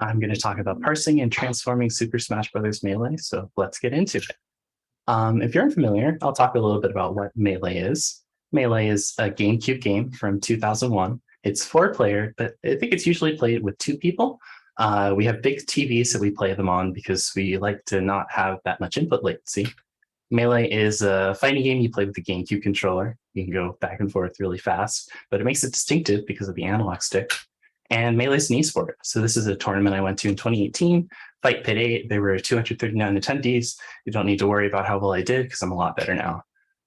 I'm going to talk about parsing and transforming Super Smash Bros. Melee, so let's get into it. If you're unfamiliar, I'll talk a little bit about what Melee is. Melee is a GameCube game from 2001. It's 4-player, but I think it's usually played with 2 people. We have big TVs that we play them on because we like to not have that much input latency. Melee is a fighting game you play with the GameCube controller. You can go back and forth really fast, but it makes it distinctive because of the analog stick. And Melee's an esport. So this is a tournament I went to in 2018, Fight Pit 8. There were 239 attendees. You don't need to worry about how well I did because I'm a lot better now.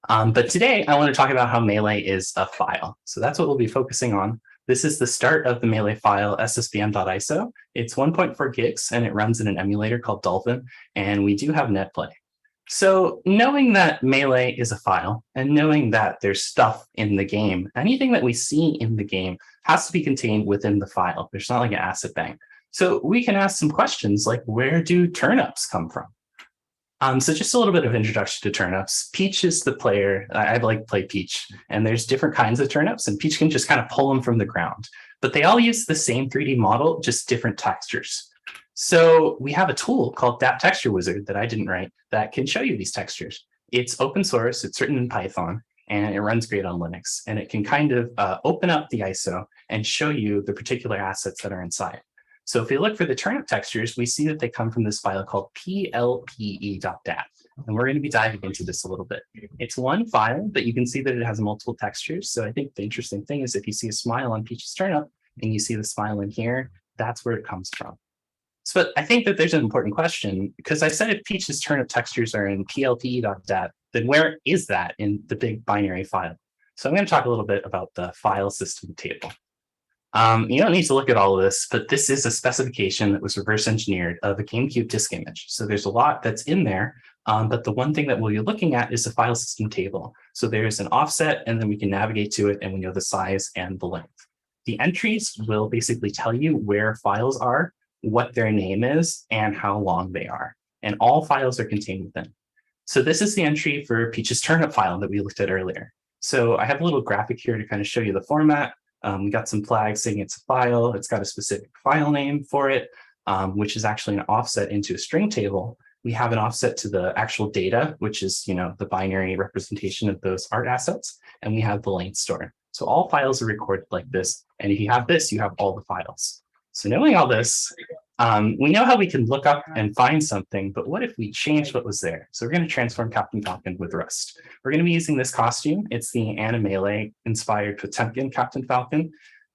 But today I want to talk about how Melee is a file. So that's what we'll be focusing on. This is the start of the Melee file, ssbm.iso. It's 1.4 gigs and it runs in an emulator called Dolphin, and we do have netplay. So knowing that Melee is a file and knowing that there's stuff in the game, anything that we see in the game has to be contained within the file. There's not like an asset bank. So we can ask some questions like, where do turnips come from? So just a little bit of introduction to turnips. Peach is the player. I like to play Peach, and there's different kinds of turnips, and Peach can just kind of pull them from the ground. But they all use the same 3D model, just different textures. So we have a tool called Dat Texture Wizard that I didn't write that can show you these textures. It's open source, it's written in Python, and it runs great on Linux. And it can kind of open up the ISO and show you the particular assets that are inside. So if we look for the turnip textures, we see that they come from this file called PlCaGr.dat. And we're going to be diving into this a little bit. It's one file, but you can see that it has multiple textures. So I think the interesting thing is if you see a smile on Peach's turnip and you see the smile in here, that's where it comes from. So I think that there's an important question, because I said if Peach's turnip textures are in PlCaGr.dat, then where is that in the big binary file? So I'm going to talk a little bit about the file system table. You don't need to look at all of this, but this is a specification that was reverse engineered of a GameCube disk image. So there's a lot that's in there, but the one thing that we'll be looking at is the file system table. So there's an offset, and then we can navigate to it, and we know the size and the length. The entries will basically tell you where files are, what their name is, and how long they are. And all files are contained within. So this is the entry for Peach's turnip file that we looked at earlier. So I have a little graphic here to kind of show you the format. We got some flags saying it's a file. It's got a specific file name for it, which is actually an offset into a string table. We have an offset to the actual data, which is, the binary representation of those art assets. And we have the length store. So all files are recorded like this. And if you have this, you have all the files. So knowing all this, we know how we can look up and find something, but what if we changed what was there? So we're going to transform Captain Falcon with Rust. We're going to be using this costume. It's the Melee inspired Potemkin Captain Falcon.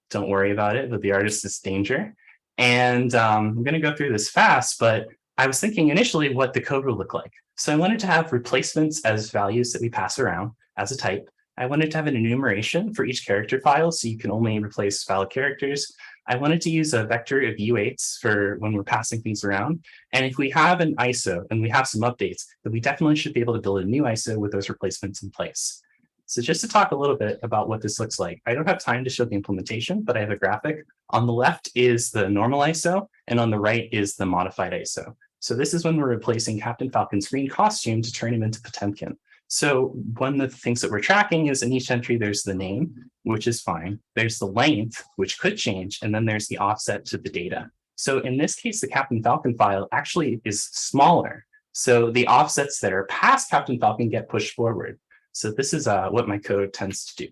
Don't worry about it, but the artist is Danger. And I'm going to go through this fast, but I was thinking initially what the code would look like. So I wanted to have replacements as values that we pass around as a type. I wanted to have an enumeration for each character file, so you can only replace valid characters. I wanted to use a vector of U8s for when we're passing things around. And if we have an ISO and we have some updates, then we definitely should be able to build a new ISO with those replacements in place. So just to talk a little bit about what this looks like, I don't have time to show the implementation, but I have a graphic. On the left is the normal ISO, and on the right is the modified ISO. So this is when we're replacing Captain Falcon's green costume to turn him into Potemkin. So one of the things that we're tracking is in each entry, there's the name, which is fine. There's the length, which could change, and then there's the offset to the data. So in this case, the Captain Falcon file actually is smaller. So the offsets that are past Captain Falcon get pushed forward. So this is what my code tends to do.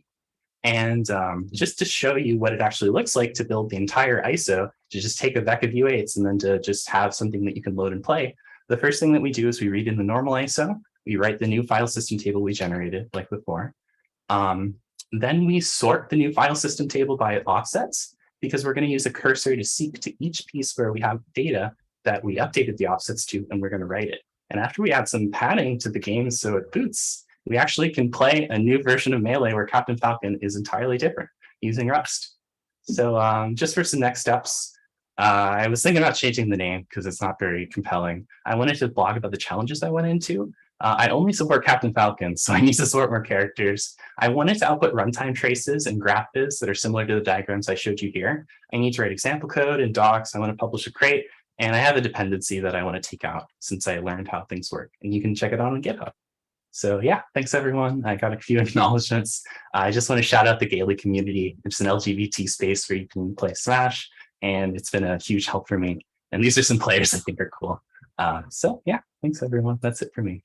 And just to show you what it actually looks like to build the entire ISO, to just take a vec of U8s and then to just have something that you can load and play, the first thing that we do is we read in the normal ISO. We write the new file system table we generated like before. Then we sort the new file system table by offsets, because we're going to use a cursor to seek to each piece where we have data that we updated the offsets to, and we're going to write it. And after we add some padding to the game so it boots, we actually can play a new version of Melee where Captain Falcon is entirely different using Rust. So just for some next steps, I was thinking about changing the name because it's not very compelling. I wanted to blog about the challenges I went into. I only support Captain Falcon, so I need to support more characters. I wanted to output runtime traces and graphics that are similar to the diagrams I showed you here. I need to write example code and docs. I want to publish a crate, and I have a dependency that I want to take out since I learned how things work. And you can check it out on GitHub. So yeah, thanks everyone. I got a few acknowledgements. I just want to shout out the Gaily community. It's an LGBT space where you can play Smash, and it's been a huge help for me. And these are some players I think are cool. So yeah, thanks everyone. That's it for me.